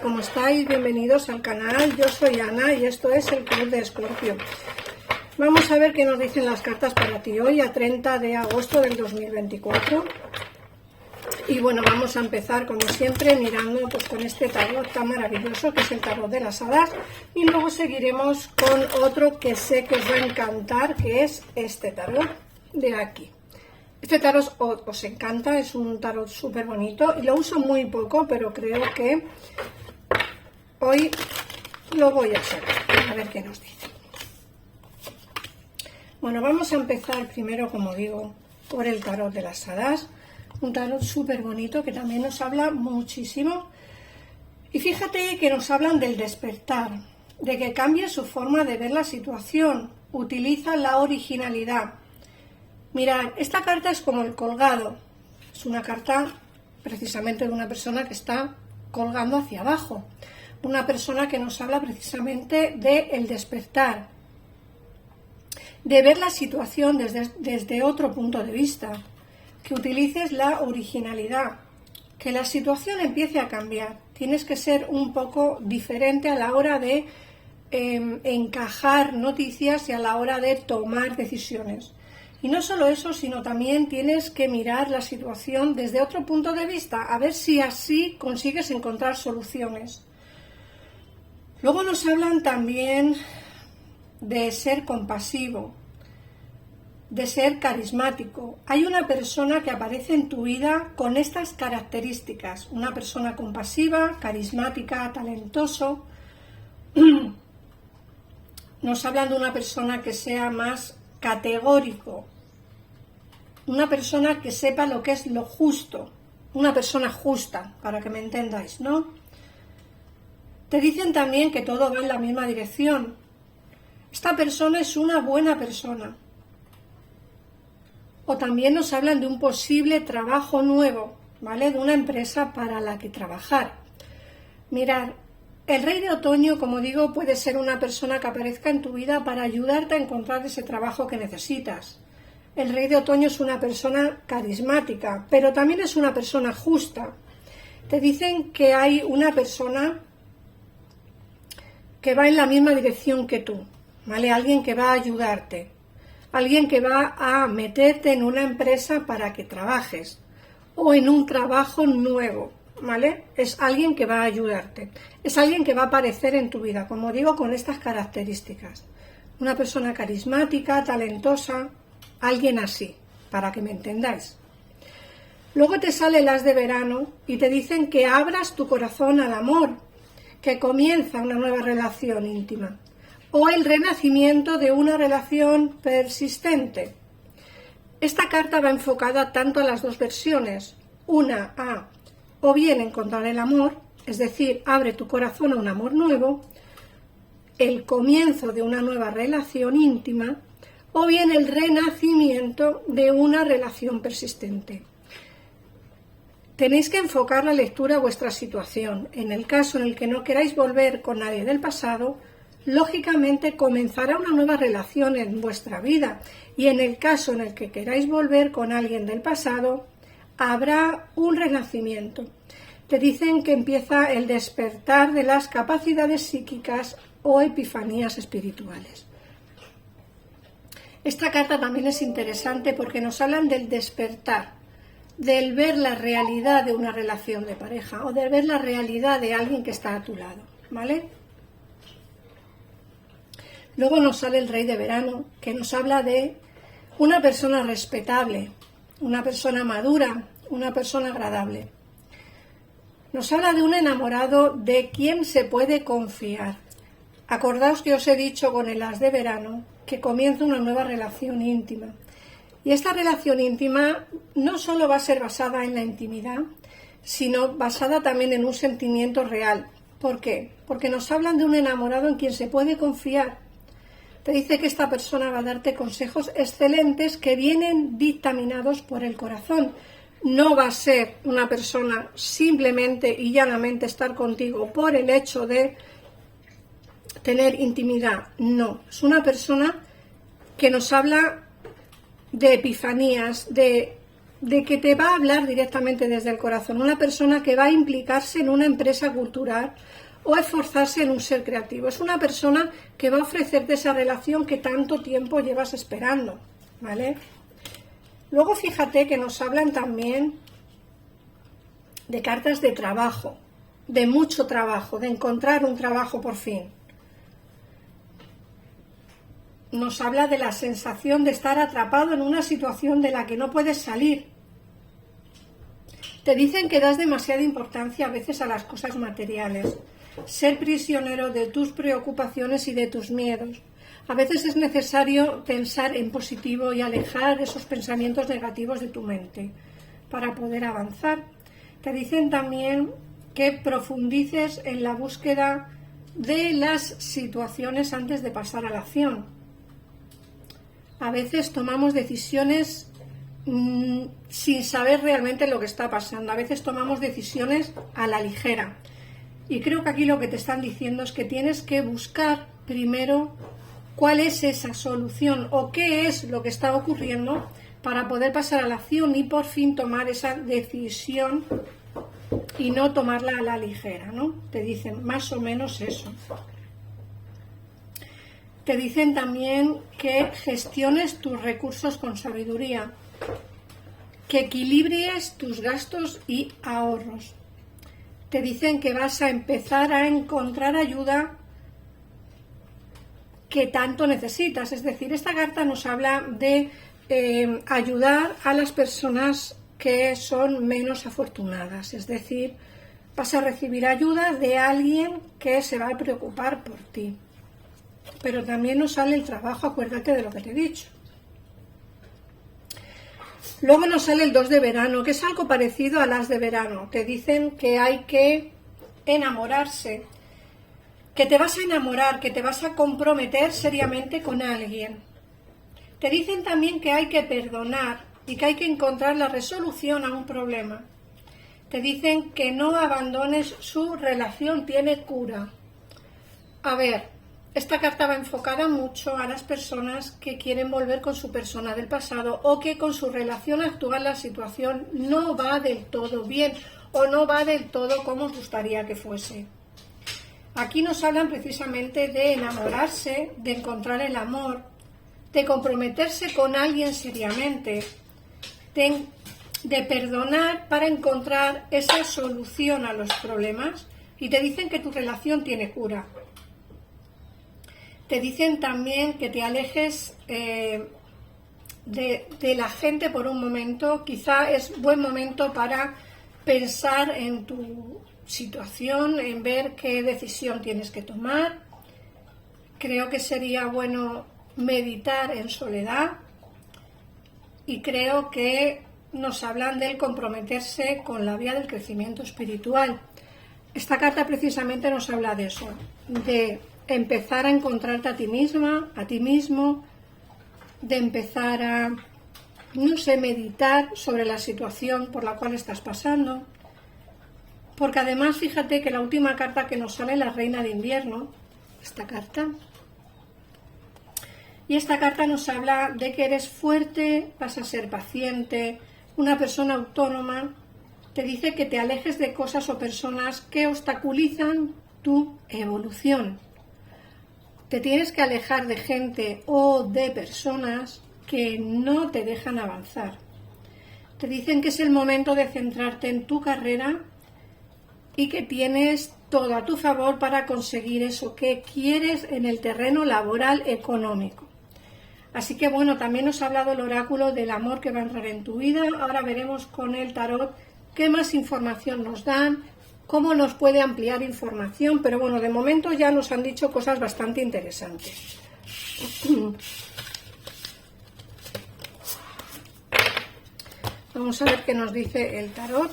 ¿cómo estáis? Bienvenidos al canal. Yo soy Ana y esto es el Club de Escorpio. Vamos a ver qué nos dicen las cartas para ti hoy, a 30 de agosto del 2024. Y bueno, vamos a empezar como siempre mirando pues con este tarot tan maravilloso que es el tarot de las hadas. Y luego seguiremos con otro que sé que os va a encantar, que es este tarot de aquí. Este tarot os encanta, es un tarot súper bonito y lo uso muy poco, pero creo que hoy lo voy a sacar. A ver qué nos dice. Bueno, vamos a empezar primero, como digo, por el tarot de las hadas. Un tarot súper bonito que también nos habla muchísimo. Y fíjate que nos hablan del despertar, de que cambie su forma de ver la situación, utiliza la originalidad. Mirad, esta carta es como el colgado. Es una carta precisamente de una persona que está colgando hacia abajo. Una persona que nos habla precisamente del despertar, de ver la situación desde otro punto de vista, que utilices la originalidad, que la situación empiece a cambiar. Tienes que ser un poco diferente a la hora de encajar noticias y a la hora de tomar decisiones. Y no solo eso, sino también tienes que mirar la situación desde otro punto de vista, a ver si así consigues encontrar soluciones. Luego nos hablan también de ser compasivo, de ser carismático. Hay una persona que aparece en tu vida con estas características, una persona compasiva, carismática, talentoso. Nos hablan de una persona que sea más categórico, una persona que sepa lo que es lo justo, una persona justa, para que me entendáis, ¿no? Te dicen también que todo va en la misma dirección. Esta persona es una buena persona. O también nos hablan de un posible trabajo nuevo, ¿vale? De una empresa para la que trabajar. Mirad, el rey de otoño, como digo, puede ser una persona que aparezca en tu vida para ayudarte a encontrar ese trabajo que necesitas. El rey de otoño es una persona carismática, pero también es una persona justa. Te dicen que hay una persona que va en la misma dirección que tú, ¿vale? Alguien que va a ayudarte, alguien que va a meterte en una empresa para que trabajes o en un trabajo nuevo, ¿vale? Es alguien que va a ayudarte, es alguien que va a aparecer en tu vida, como digo, con estas características. Una persona carismática, talentosa, alguien así, para que me entendáis. Luego te sale el as de verano y te dicen que abras tu corazón al amor, que comienza una nueva relación íntima o el renacimiento de una relación persistente. Esta carta va enfocada tanto a las dos versiones, una a o bien encontrar el amor, es decir, abre tu corazón a un amor nuevo, el comienzo de una nueva relación íntima, o bien el renacimiento de una relación persistente. Tenéis que enfocar la lectura a vuestra situación. En el caso en el que no queráis volver con nadie del pasado, lógicamente comenzará una nueva relación en vuestra vida. Y en el caso en el que queráis volver con alguien del pasado, habrá un renacimiento. Te dicen que empieza el despertar de las capacidades psíquicas o epifanías espirituales. Esta carta también es interesante porque nos hablan del despertar, del ver la realidad de una relación de pareja o de ver la realidad de alguien que está a tu lado, ¿vale? Luego nos sale el rey de verano, que nos habla de una persona respetable, una persona madura, una persona agradable. Nos habla de un enamorado de quien se puede confiar. Acordaos que os he dicho con el as de verano que comienza una nueva relación íntima. Y esta relación íntima no solo va a ser basada en la intimidad, sino basada también en un sentimiento real. ¿Por qué? Porque nos hablan de un enamorado en quien se puede confiar. Te dice que esta persona va a darte consejos excelentes que vienen dictaminados por el corazón. No va a ser una persona simplemente y llanamente estar contigo por el hecho de tener intimidad. No, es una persona que nos habla de epifanías, de de que te va a hablar directamente desde el corazón, una persona que va a implicarse en una empresa cultural o esforzarse en un ser creativo. Es una persona que va a ofrecerte esa relación que tanto tiempo llevas esperando, ¿vale? Luego fíjate que nos hablan también de cartas de trabajo, de mucho trabajo, de encontrar un trabajo por fin. Nos habla de la sensación de estar atrapado en una situación de la que no puedes salir. Te dicen que das demasiada importancia a veces a las cosas materiales, ser prisionero de tus preocupaciones y de tus miedos. A veces es necesario pensar en positivo y alejar esos pensamientos negativos de tu mente para poder avanzar. Te dicen también que profundices en la búsqueda de las situaciones antes de pasar a la acción. A veces tomamos decisiones sin saber realmente lo que está pasando. A veces tomamos decisiones a la ligera. Y creo que aquí lo que te están diciendo es que tienes que buscar primero cuál es esa solución o qué es lo que está ocurriendo para poder pasar a la acción y por fin tomar esa decisión y no tomarla a la ligera, ¿no? Te dicen más o menos eso. Te dicen también que gestiones tus recursos con sabiduría, que equilibres tus gastos y ahorros. Te dicen que vas a empezar a encontrar ayuda que tanto necesitas. Es decir, esta carta nos habla de ayudar a las personas que son menos afortunadas. Es decir, vas a recibir ayuda de alguien que se va a preocupar por ti. Pero también nos sale el trabajo, acuérdate de lo que te he dicho. Luego nos sale el 2 de verano, que es algo parecido a las de verano. Te dicen que hay que enamorarse, que te vas a enamorar, que te vas a comprometer seriamente con alguien. Te dicen también que hay que perdonar y que hay que encontrar la resolución a un problema. Te dicen que no abandones su relación, tiene cura. A ver, esta carta va enfocada mucho a las personas que quieren volver con su persona del pasado o que con su relación actual la situación no va del todo bien o no va del todo como os gustaría que fuese. Aquí nos hablan precisamente de enamorarse, de encontrar el amor, de comprometerse con alguien seriamente, de perdonar para encontrar esa solución a los problemas y te dicen que tu relación tiene cura. Te dicen también que te alejes de la gente por un momento. Quizá es buen momento para pensar en tu situación, en ver qué decisión tienes que tomar. Creo que sería bueno meditar en soledad y creo que nos hablan del comprometerse con la vía del crecimiento espiritual. Esta carta precisamente nos habla de eso, de empezar a encontrarte a ti misma, a ti mismo, de empezar a, no sé, meditar sobre la situación por la cual estás pasando. Porque además, fíjate que la última carta que nos sale es la Reina de Invierno, esta carta. Y esta carta nos habla de que eres fuerte, vas a ser paciente, una persona autónoma. Te dice que te alejes de cosas o personas que obstaculizan tu evolución. Te tienes que alejar de gente o de personas que no te dejan avanzar. Te dicen que es el momento de centrarte en tu carrera y que tienes todo a tu favor para conseguir eso que quieres en el terreno laboral económico. Así que bueno, también nos ha hablado el oráculo del amor que va a entrar en tu vida. Ahora veremos con el tarot qué más información nos dan, cómo nos puede ampliar información, pero bueno, de momento ya nos han dicho cosas bastante interesantes. Vamos a ver qué nos dice el tarot.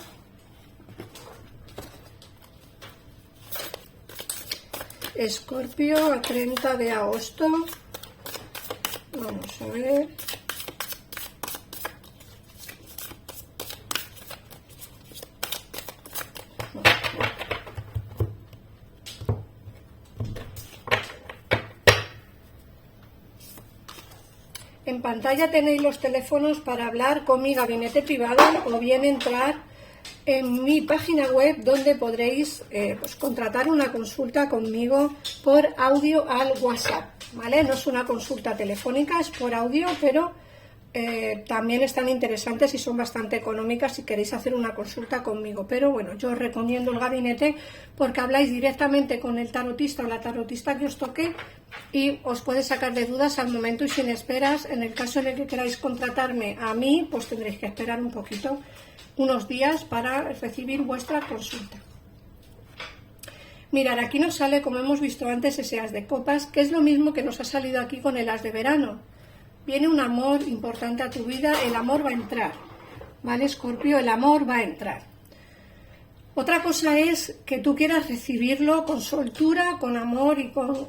Escorpio a 30 de agosto. Vamos a ver. En pantalla tenéis los teléfonos para hablar con mi gabinete privado o bien entrar en mi página web donde podréis pues contratar una consulta conmigo por audio al WhatsApp, ¿vale? No es una consulta telefónica, es por audio, pero también están interesantes y son bastante económicas si queréis hacer una consulta conmigo. Pero bueno, yo os recomiendo el gabinete porque habláis directamente con el tarotista o la tarotista que os toque y os puede sacar de dudas al momento y sin esperas. En el caso en el que queráis contratarme a mí, pues tendréis que esperar un poquito, unos días para recibir vuestra consulta. Mirad, aquí nos sale, como hemos visto antes, ese as de copas, que es lo mismo que nos ha salido aquí con el as de verano. Viene un amor importante a tu vida, el amor va a entrar, ¿vale, Escorpio? El amor va a entrar. Otra cosa es que tú quieras recibirlo con soltura, con amor y con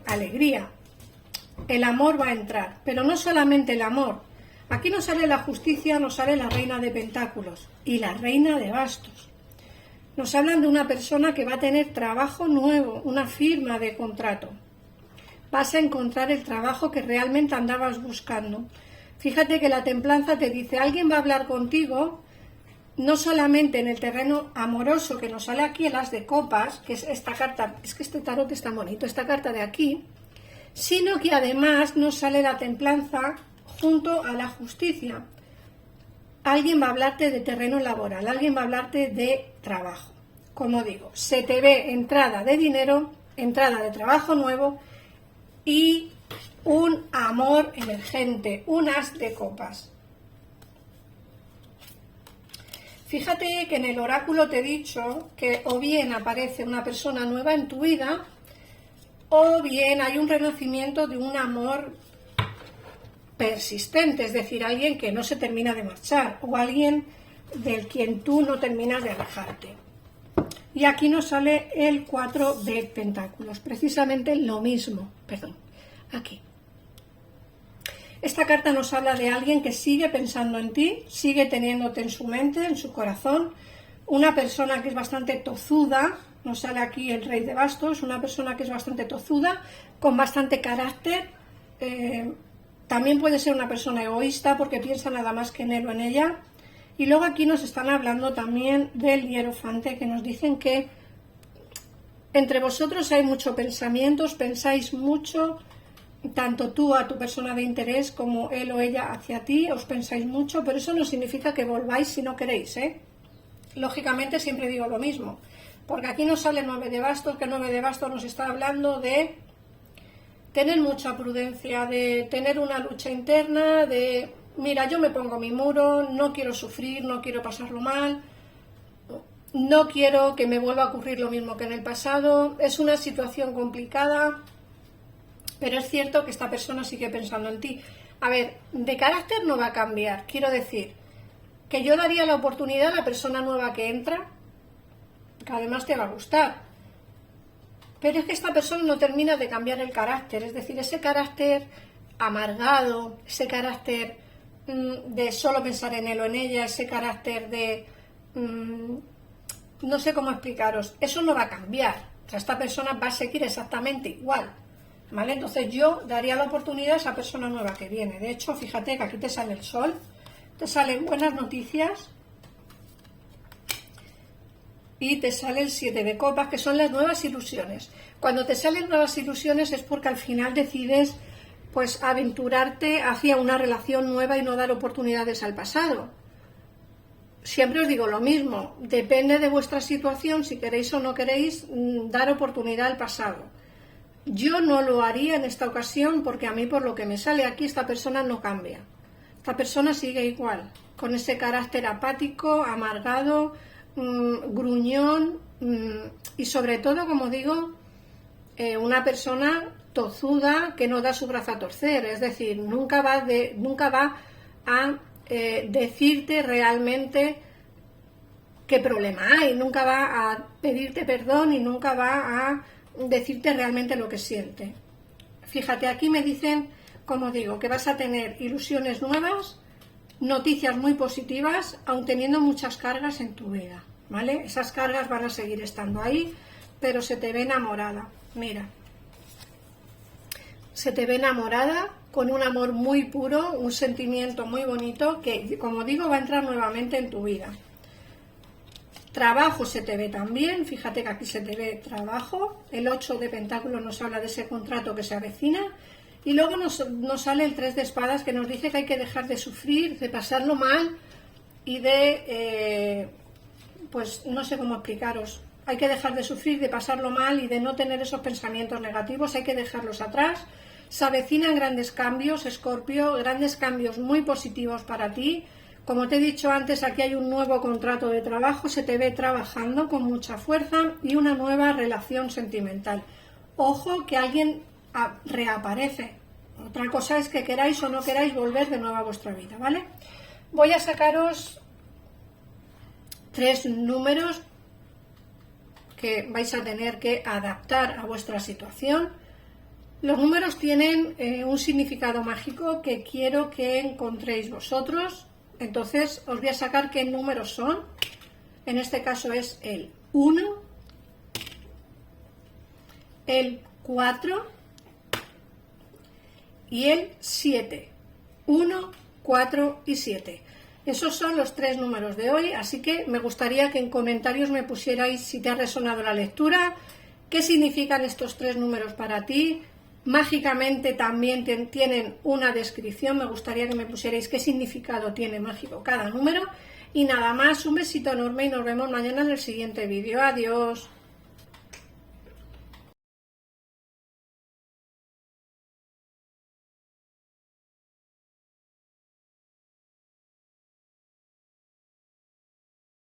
alegría. El amor va a entrar, pero no solamente el amor. Aquí nos sale la justicia, nos sale la reina de pentáculos y la reina de bastos. Nos hablan de una persona que va a tener trabajo nuevo, una firma de contrato. Vas a encontrar el trabajo que realmente andabas buscando. Fíjate que la templanza te dice, alguien va a hablar contigo, no solamente en el terreno amoroso, que nos sale aquí el as de copas, que es esta carta, es que este tarot está bonito, esta carta de aquí, sino que además nos sale la templanza junto a la justicia. Alguien va a hablarte de terreno laboral, alguien va a hablarte de trabajo. Como digo, se te ve entrada de dinero, entrada de trabajo nuevo, y un amor emergente, un as de copas. Fíjate que en el oráculo te he dicho que o bien aparece una persona nueva en tu vida o bien hay un renacimiento de un amor persistente, es decir, alguien que no se termina de marchar o alguien del quien tú no terminas de alejarte. Y aquí nos sale el 4 de pentáculos, precisamente lo mismo, perdón, aquí. Esta carta nos habla de alguien que sigue pensando en ti, sigue teniéndote en su mente, en su corazón, una persona que es bastante tozuda, nos sale aquí el rey de bastos, una persona que es bastante tozuda, con bastante carácter, también puede ser una persona egoísta porque piensa nada más que en él o en ella. Y luego aquí nos están hablando también del hierofante, que nos dicen que entre vosotros hay mucho pensamiento, os pensáis mucho, tanto tú a tu persona de interés como él o ella hacia ti, os pensáis mucho, pero eso no significa que volváis si no queréis, ¿eh? Lógicamente siempre digo lo mismo, porque aquí nos sale el 9 de bastos, que el 9 de bastos nos está hablando de tener mucha prudencia, de tener una lucha interna, de... Mira, yo me pongo mi muro, no quiero sufrir, no quiero pasarlo mal, no quiero que me vuelva a ocurrir lo mismo que en el pasado. Es una situación complicada, pero es cierto que esta persona sigue pensando en ti. A ver, de carácter no va a cambiar. Quiero decir que yo daría la oportunidad a la persona nueva que entra, que además te va a gustar. Pero es que esta persona no termina de cambiar el carácter, es decir, ese carácter amargado, ese carácter de solo pensar en él o en ella, ese carácter de... no sé cómo explicaros, eso no va a cambiar. O sea, esta persona va a seguir exactamente igual, ¿vale? Entonces yo daría la oportunidad a esa persona nueva que viene. De hecho, fíjate que aquí te sale el sol, te salen buenas noticias y te sale el 7 de copas, que son las nuevas ilusiones. Cuando te salen nuevas ilusiones es porque al final decides pues aventurarte hacia una relación nueva y no dar oportunidades al pasado. Siempre os digo lo mismo, depende de vuestra situación, si queréis o no queréis dar oportunidad al pasado. Yo no lo haría en esta ocasión porque a mí, por lo que me sale aquí, esta persona no cambia. Esta persona sigue igual, con ese carácter apático, amargado, gruñón y sobre todo, como digo, una persona tozuda que no da su brazo a torcer, es decir, nunca va a decirte realmente qué problema hay, nunca va a pedirte perdón y nunca va a decirte realmente lo que siente. Fíjate, aquí me dicen, como digo, que vas a tener ilusiones nuevas, noticias muy positivas, aun teniendo muchas cargas en tu vida, ¿vale? Esas cargas van a seguir estando ahí, pero se te ve enamorada, mira. Se te ve enamorada con un amor muy puro, un sentimiento muy bonito que, como digo, va a entrar nuevamente en tu vida. Trabajo se te ve también, fíjate que aquí se te ve trabajo, el 8 de pentáculos nos habla de ese contrato que se avecina, y luego nos sale el 3 de espadas que nos dice que hay que dejar de sufrir, de pasarlo mal y de, pues no sé cómo explicaros, hay que dejar de sufrir, de pasarlo mal y de no tener esos pensamientos negativos, hay que dejarlos atrás. Se avecinan grandes cambios, Escorpio, grandes cambios muy positivos para ti. Como te he dicho antes, aquí hay un nuevo contrato de trabajo, se te ve trabajando con mucha fuerza y una nueva relación sentimental. Ojo que alguien reaparece. Otra cosa es que queráis o no queráis volver de nuevo a vuestra vida, ¿vale? Voy a sacaros 3 números que vais a tener que adaptar a vuestra situación. Los números tienen un significado mágico que quiero que encontréis vosotros. Entonces os voy a sacar qué números son. En este caso es el 1, el 4 y el 7. 1, 4 y 7. Esos son los 3 números de hoy, así que me gustaría que en comentarios me pusierais si te ha resonado la lectura, qué significan estos 3 números para ti. Mágicamente también tienen una descripción, me gustaría que me pusierais qué significado tiene mágico cada número. Y nada más, un besito enorme y nos vemos mañana en el siguiente vídeo. Adiós.